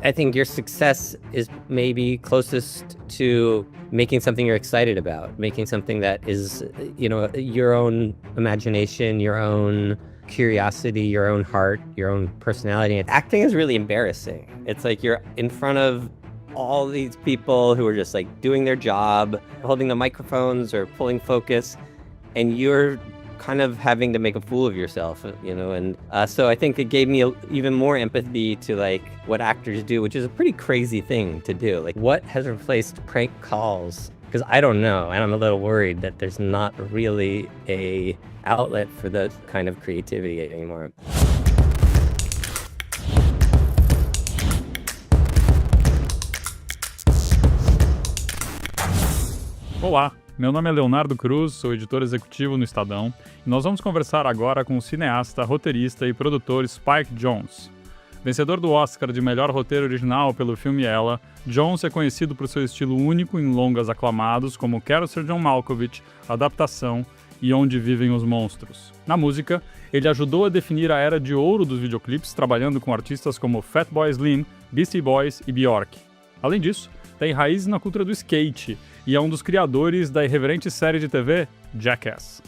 I think your success is maybe closest to making something you're excited about, making something that is, your own imagination, your own curiosity, your own heart, your own personality. Acting is really embarrassing. It's like you're in front of all these people who are just like doing their job, holding the microphones or pulling focus, and you're kind of having to make a fool of yourself, and so I think it gave me even more empathy to like what actors do, which is a pretty crazy thing to do. Like, what has replaced prank calls? Because I don't know, and I'm a little worried that there's not really a outlet for that kind of creativity anymore. Olá, meu nome é Leonardo Cruz, sou editor executivo no Estadão, e nós vamos conversar agora com o cineasta, roteirista e produtor Spike Jonze. Vencedor do Oscar de melhor roteiro original pelo filme Ela, Jonze é conhecido por seu estilo único em longas aclamados como Quero Ser John Malkovich, Adaptação e Onde Vivem os Monstros. Na música, ele ajudou a definir a era de ouro dos videoclipes, trabalhando com artistas como Fatboy Slim, Beastie Boys e Bjork. Além disso, tem raízes na cultura do skate e é um dos criadores da irreverente série de TV Jackass.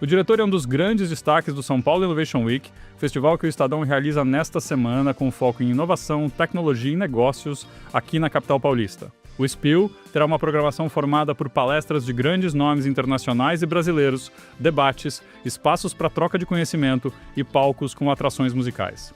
O diretor é um dos grandes destaques do São Paulo Innovation Week, festival que o Estadão realiza nesta semana com foco em inovação, tecnologia e negócios aqui na capital paulista. O Spiel terá uma programação formada por palestras de grandes nomes internacionais e brasileiros, debates, espaços para troca de conhecimento e palcos com atrações musicais.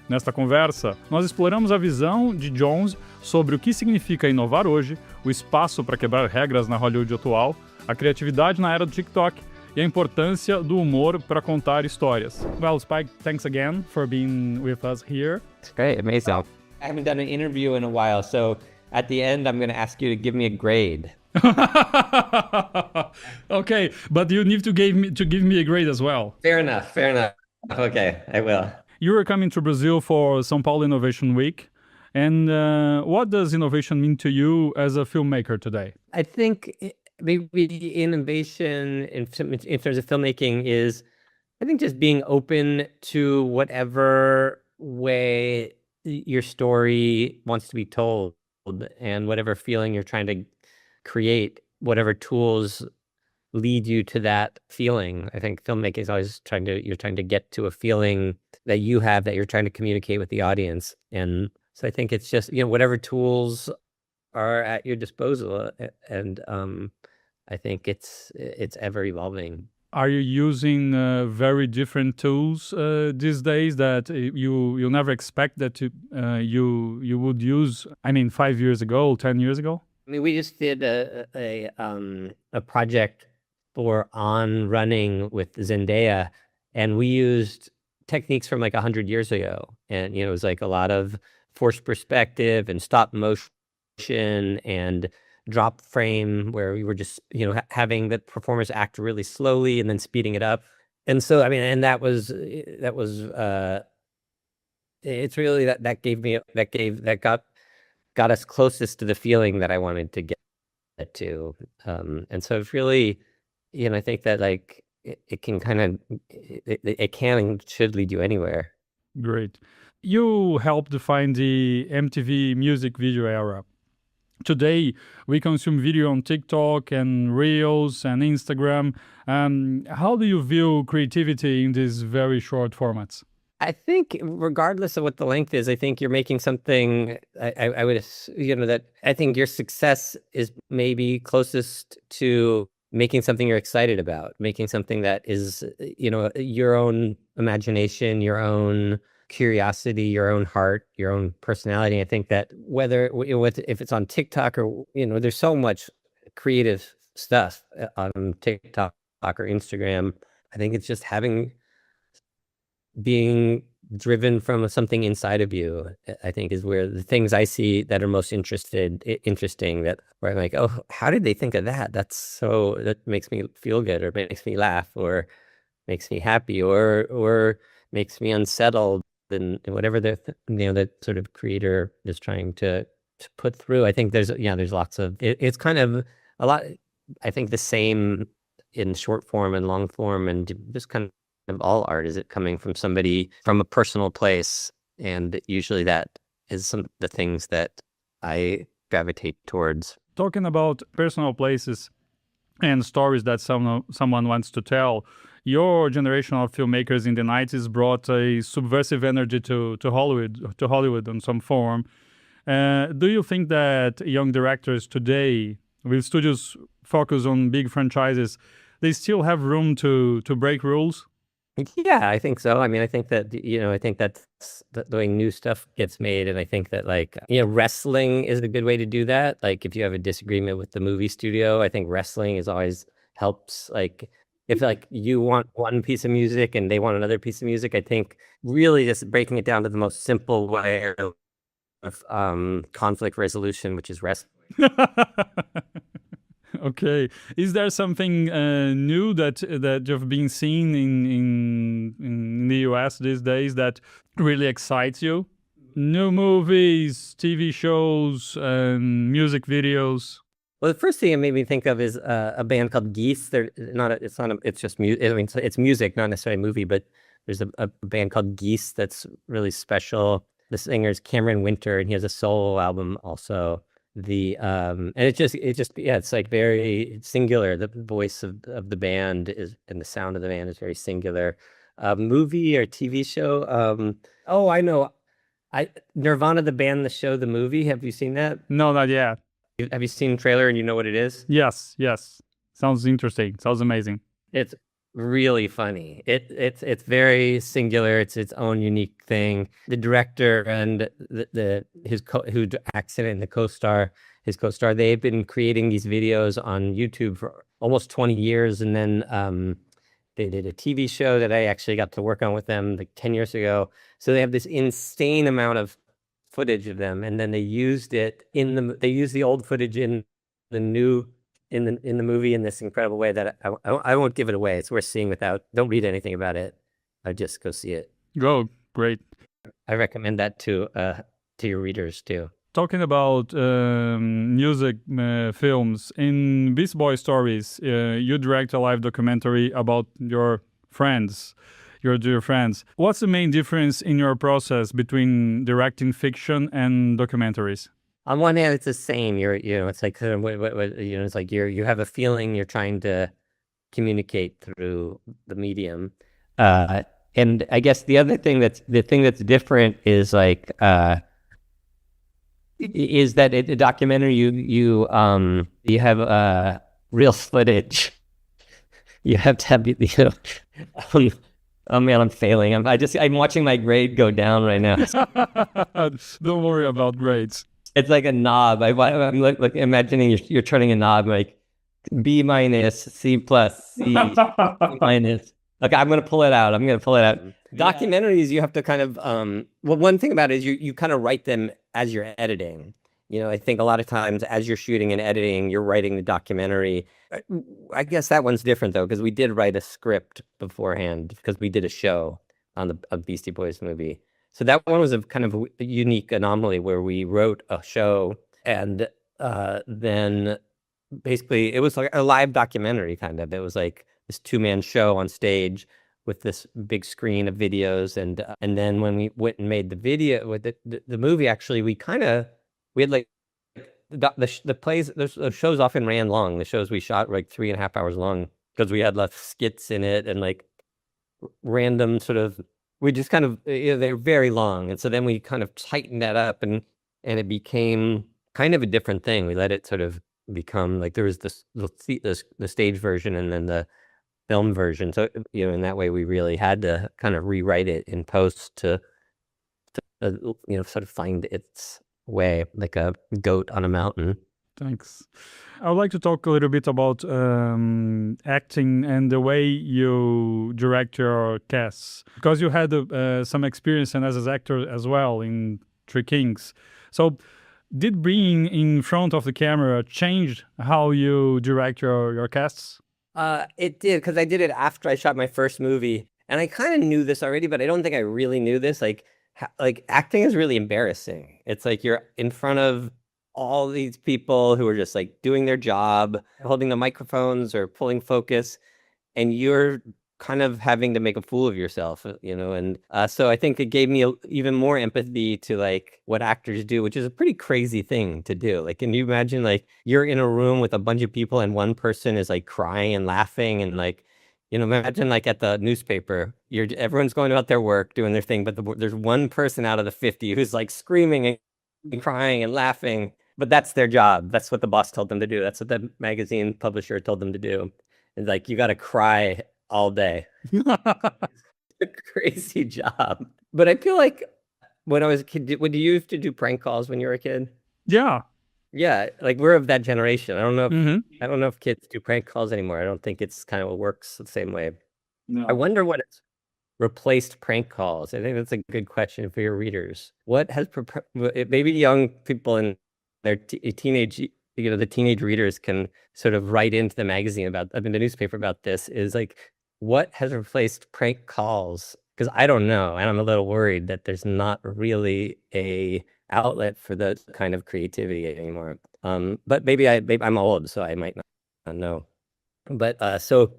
Nesta conversa, nós exploramos a visão de Jonze sobre o que significa inovar hoje, o espaço para quebrar regras na Hollywood atual, a criatividade na era do TikTok e a importância do humor para contar histórias. Well, Spike, thanks again for being with us here. It's great, amazing. I haven't done an interview in a while, so at the end I'm going to ask you to give me a grade. Okay, but you need to give me a grade as well. Fair enough. Okay, I will. You are coming to Brazil for São Paulo Innovation Week. And what does innovation mean to you as a filmmaker today? I think maybe innovation in terms of filmmaking is, I think, just being open to whatever way your story wants to be told and whatever feeling you're trying to create, whatever tools lead you to that feeling. I think filmmaking is always you're trying to get to a feeling that you have that you're trying to communicate with the audience. And so I think it's just, whatever tools are at your disposal. And I think it's ever evolving. Are you using very different tools these days that you never expect that you would use? I mean, 5 years ago, 10 years ago? I mean, we just did a project for On Running with Zendaya, and we used techniques from like 100 years ago. And, it was like a lot of forced perspective and stop motion and drop frame where we were just, having the performers act really slowly and then speeding it up. And so, I mean, and that was it's really that got us closest to the feeling that I wanted to get to. And so it's really, I think that like it can and should lead you anywhere. Great. You helped define the MTV music video era. Today, we consume video on TikTok and Reels and Instagram. How do you view creativity in these very short formats? I think regardless of what the length is, I think you're making something, I would, that I think your success is maybe closest to making something you're excited about, making something that is, your own imagination, your own curiosity, your own heart, your own personality. I think that whether if it's on TikTok or, there's so much creative stuff on TikTok or Instagram. I think it's just being driven from something inside of you, I think, is where the things I see that are most interesting, that where I'm like, oh, how did they think of that? That makes me feel good, or makes me laugh, or makes me happy, or makes me unsettled, and whatever the sort of creator is trying to put through. I think there's lots of it's kind of a lot. I think the same in short form and long form, and just kind of all art is it coming from somebody from a personal place, and usually that is some of the things that I gravitate towards. Talking about personal places and stories that someone wants to tell, your generation of filmmakers in the 90s brought a subversive energy to Hollywood in some form. Do you think that young directors today, with studios focus on big franchises, they still have room to break rules? Yeah, I think so. I mean, I think that, I think that's the way new stuff gets made. And I think that, like, wrestling is a good way to do that. Like, if you have a disagreement with the movie studio, I think wrestling is always helps. Like, if like you want one piece of music and they want another piece of music, I think really just breaking it down to the most simple way of conflict resolution, which is wrestling. Okay. Is there something new that you've been seeing in the US these days that really excites you? New movies, TV shows, and music videos. Well, the first thing it made me think of is a band called Geese. It's just music. I mean, it's music, not necessarily a movie, but there's a band called Geese that's really special. The singer's Cameron Winter, and he has a solo album also. And it's like very singular. The voice of the band and the sound of the band is very singular. Movie or TV show. Oh, I know. Nirvana, the band, the show, the movie. Have you seen that? No, not yet. Have you seen the trailer and you know what it is? Yes. Sounds interesting. Sounds amazing. It's really funny. It's very singular. It's its own unique thing. The director and who acts in it and his co-star, they've been creating these videos on YouTube for almost 20 years, and then they did a TV show that I actually got to work on with them like 10 years ago. So they have this insane amount of footage of them, and then they used the old footage in the new in the movie in this incredible way that I won't give it away. It's worth seeing don't read anything about it. Just go see it. Oh, great. I recommend that to your readers too. Talking about music films, in Beast Boy Stories, you direct a live documentary about your dear friends. What's the main difference in your process between directing fiction and documentaries? On one hand, it's the same. It's like it's like you have a feeling you're trying to communicate through the medium, and I guess the thing that's different is like is that in a documentary you have real footage. You have to have oh man, I'm failing. I'm watching my grade go down right now. Don't worry about grades. It's like a knob. I'm like imagining you're turning a knob like B-, C+, C minus. Okay, I'm gonna pull it out. Documentaries, you have to kind of well, one thing about it is you kind of write them as you're editing. I think a lot of times as you're shooting and editing, you're writing the documentary. I guess that one's different though, because we did write a script beforehand because we did a show on a Beastie Boys movie. So that one was a kind of a unique anomaly where we wrote a show and then basically it was like a live documentary kind of. It was like this 2-man show on stage with this big screen of videos, and then when we went and made the video with the movie, actually we had like the shows often ran long. The shows we shot were like 3.5 hours long because we had less skits in it and like random sort of. We just kind of they're very long, and so then we kind of tightened that up, and it became kind of a different thing. We let it sort of become like there was the stage version and then the film version. So in that way, we really had to kind of rewrite it in post to sort of find its way, like a goat on a mountain. Thanks. I would like to talk a little bit about acting and the way you direct your casts, because you had some experience and as an actor as well in Three Kings. So did being in front of the camera change how you direct your casts? It did, because I did it after I shot my first movie, and I kind of knew this already, but I don't think I really knew this. Like acting is really embarrassing. It's like you're in front of all these people who are just like doing their job, holding the microphones or pulling focus, and you're kind of having to make a fool of yourself, and so I think it gave me even more empathy to like what actors do, which is a pretty crazy thing to do. Like, can you imagine like you're in a room with a bunch of people and one person is like crying and laughing and like, imagine like at the newspaper, everyone's going about their work, doing their thing, but there's one person out of the 50 who's like screaming and crying and laughing, but that's their job. That's what the boss told them to do. That's what the magazine publisher told them to do. And like, you got to cry all day. It's a crazy job. But I feel like when I was a kid, would you used to do prank calls when you were a kid? Yeah. Yeah, like we're of that generation. I don't know if Mm-hmm. I don't know if kids do prank calls anymore. I don't think it's kind of works the same way. I No. wonder what it's replaced prank calls. I think that's a good question for your readers. What has maybe young people in their teenage, the teenage readers can sort of write into the magazine about, I mean, the newspaper about this is like, what has replaced prank calls? Because I don't know, and I'm a little worried that there's not really a outlet for that kind of creativity anymore. But maybe I'm old, so I might not know. But so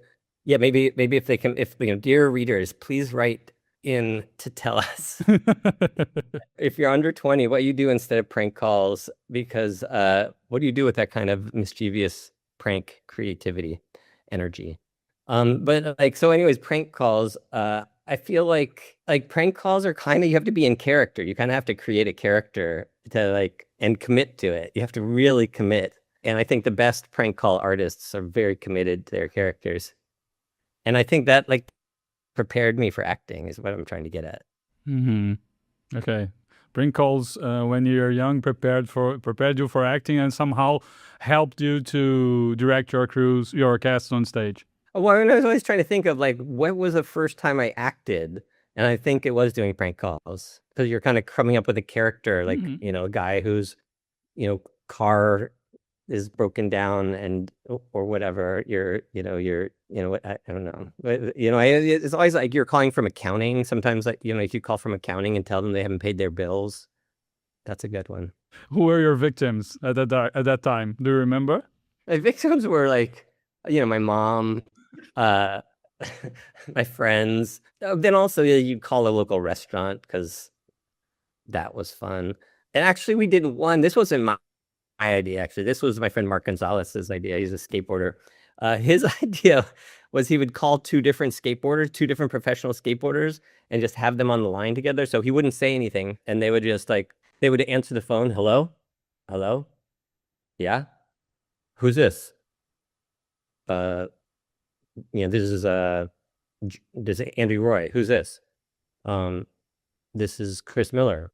yeah, maybe if they can, if dear readers, please write in to tell us if you're under 20, what you do instead of prank calls, because what do you do with that kind of mischievous prank creativity energy? But like, so anyways, prank calls, I feel like prank calls are kind of, you have to be in character. You kind of have to create a character to like, and commit to it. You have to really commit. And I think the best prank call artists are very committed to their characters. And I think that like prepared me for acting is what I'm trying to get at. Mm-hmm. Okay. Prank calls when you're young prepared you for acting and somehow helped you to direct your cast on stage. Well, I was always trying to think of like, what was the first time I acted? And I think it was doing prank calls, because you're kind of coming up with a character, like, a guy whose, car is broken down and, or whatever. I don't know. But, it's always like you're calling from accounting. Sometimes like, if you call from accounting and tell them they haven't paid their bills, that's a good one. Who were your victims at that time? Do you remember? My victims were like, my mom, my friends. Then also you call a local restaurant because that was fun. And actually we did one. This wasn't my idea, actually. This was my friend Mark Gonzalez's idea. He's a skateboarder. His idea was he would call two different professional skateboarders, and just have them on the line together. So he wouldn't say anything, and they would just like, they would answer the phone. Hello? Hello? Yeah? Who's this? This is Andy Roy. Who's this? This is Chris Miller.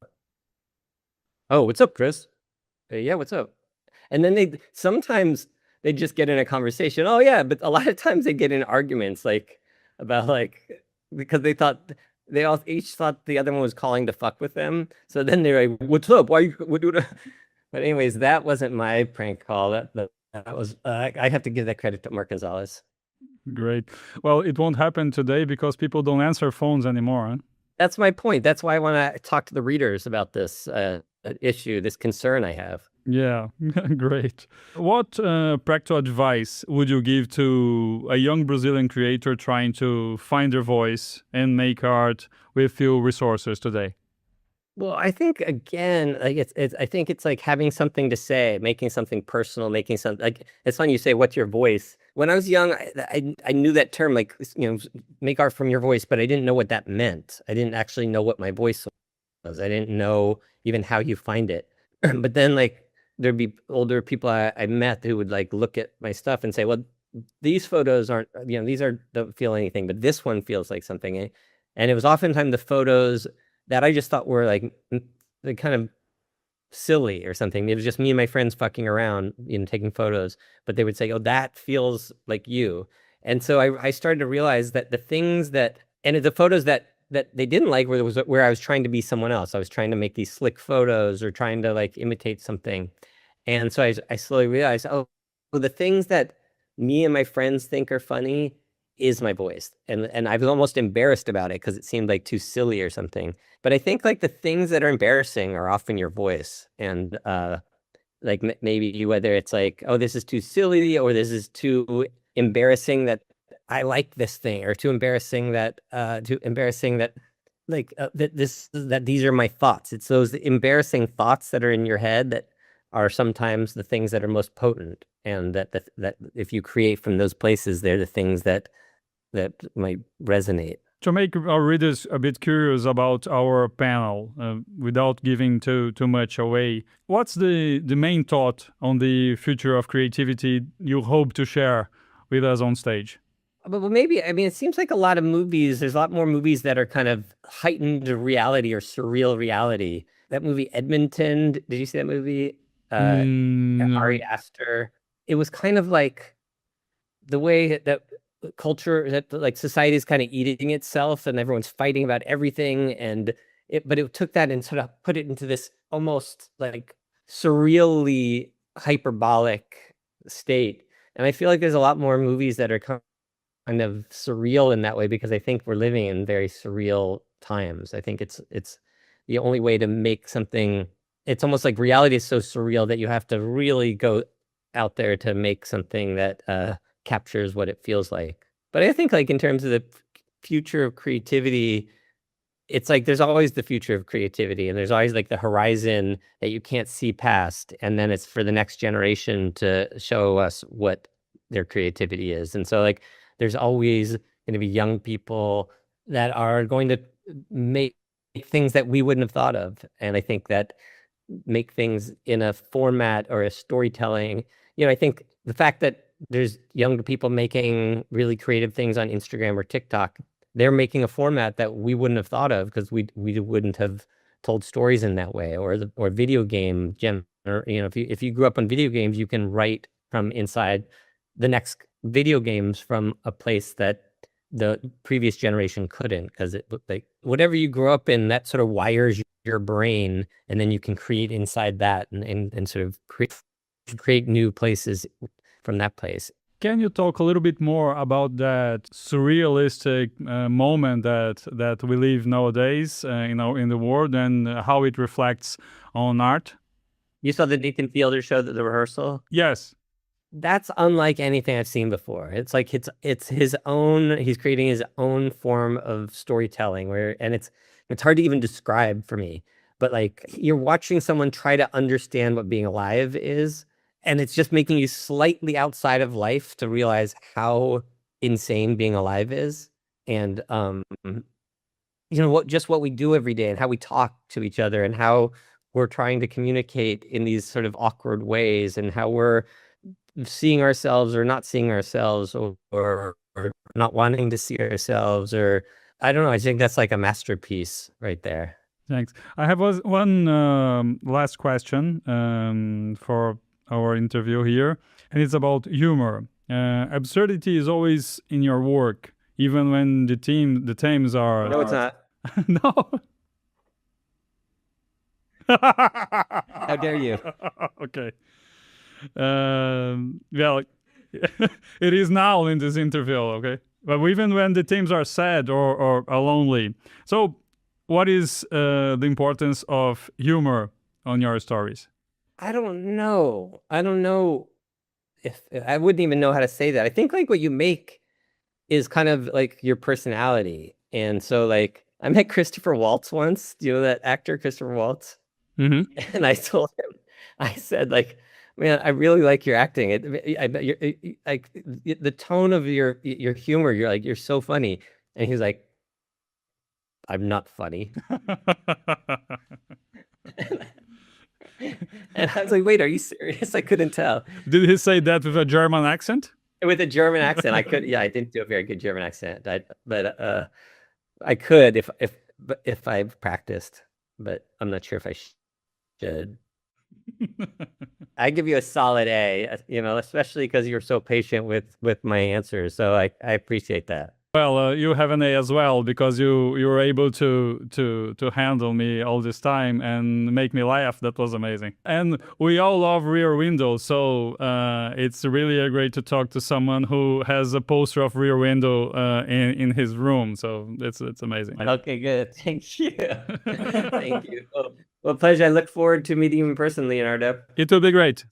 Oh, what's up, Chris? Yeah, what's up? And then sometimes they just get in a conversation. Oh yeah, but a lot of times they get in arguments, like about like, because they all each thought the other one was calling to fuck with them. So then they're like, "What's up? Why you what do?" But anyways, that wasn't my prank call. That was I have to give that credit to Mark Gonzalez. Great. Well, it won't happen today because people don't answer phones anymore. Huh? That's my point. That's why I want to talk to the readers about this issue, this concern I have. Yeah, great. What practical advice would you give to a young Brazilian creator trying to find their voice and make art with few resources today? Well, I think again, like I think it's like having something to say, making something personal, making something like, it's funny you say, what's your voice? When I was young, I knew that term, like, make art from your voice, but I didn't know what that meant. I didn't actually know what my voice was. I didn't know even how you find it. But then like there'd be older people I met who would like look at my stuff and say, well, these photos aren't, don't feel anything, but this one feels like something. And it was oftentimes the photos that I just thought were like kind of silly or something. It was just me and my friends fucking around, taking photos, but they would say, oh, that feels like you. And so I started to realize that the things and the photos that they didn't like where I was trying to be someone else. I was trying to make these slick photos or trying to like imitate something. And so I slowly realized, oh, the things that me and my friends think are funny is my voice. And I was almost embarrassed about it because it seemed like too silly or something. But I think like the things that are embarrassing are often your voice. And like maybe whether it's like, oh, this is too silly or this is too embarrassing that I like this thing, or too embarrassing that like that these are my thoughts. It's those embarrassing thoughts that are in your head that are sometimes the things that are most potent, and that if you create from those places, they're the things that might resonate. To make our readers a bit curious about our panel, without giving too much away, what's the main thought on the future of creativity you hope to share with us on stage? But maybe, I mean, it seems like a lot of movies, there's a lot more movies that are kind of heightened reality or surreal reality. That movie, Edmonton, did you see that movie? No. Ari Aster. It was kind of like the way that culture, that like society is kind of eating itself and everyone's fighting about everything. But it took that and sort of put it into this almost like surreally hyperbolic state. And I feel like there's a lot more movies that are kind of surreal in that way, because I think we're living in very surreal times. I think it's the only way to make something. It's almost like reality is so surreal that you have to really go out there to make something that captures what it feels like. But I think like in terms of the future of creativity, it's like there's always the future of creativity, and there's always like the horizon that you can't see past, and then it's for the next generation to show us what their creativity is. And so like there's always going to be young people that are going to make things that we wouldn't have thought of. And I think that make things in a format or a storytelling, I think the fact that there's young people making really creative things on Instagram or TikTok, they're making a format that we wouldn't have thought of, because we wouldn't have told stories in that way. Or video game if you grew up on video games, you can write from inside the next video games from a place that the previous generation couldn't, because it like whatever you grew up in, that sort of wires your brain, and then you can create inside that and sort of create new places from that place. Can you talk a little bit more about that surrealistic moment that we live nowadays, in the world, and how it reflects on art? You saw the Nathan Fielder show, The Rehearsal? Yes. That's unlike anything I've seen before. It's like it's his own. He's creating his own form of storytelling, and it's hard to even describe for me. But like you're watching someone try to understand what being alive is, and it's just making you slightly outside of life to realize how insane being alive is, and what we do every day, and how we talk to each other, and how we're trying to communicate in these sort of awkward ways, and how we're seeing ourselves or not seeing ourselves, or not wanting to see ourselves, or I don't know. I think that's like a masterpiece right there. Thanks. I have one last question for our interview here, and it's about humor. Absurdity is always in your work, even when the themes are. No, it's not. No. How dare you? Okay. Well, it is now in this interview, okay? But even when the themes are sad or are lonely. So what is the importance of humor on your stories? I don't know. If I wouldn't even know how to say that. I think like what you make is kind of like your personality. And so like I met Christopher Waltz once. Do you know that actor, Christopher Waltz? Mm-hmm. And I told him, I said like, man, I really like your acting. Like the tone of your humor. You're so funny. And he's like, I'm not funny. And I was like, wait, are you serious? I couldn't tell. Did he say that with a German accent? With a German accent, I could. Yeah, I didn't do a very good German accent. But I could if I practiced. But I'm not sure if I should. I give you a solid A, especially because you're so patient with my answers. So I appreciate that. Well, you have an A as well, because you were able to handle me all this time and make me laugh. That was amazing. And we all love Rear Window, so it's really great to talk to someone who has a poster of Rear Window in his room. So it's amazing. Okay, good. Thank you. Thank you. Well, pleasure. I look forward to meeting you in person, Leonardo. It will be great.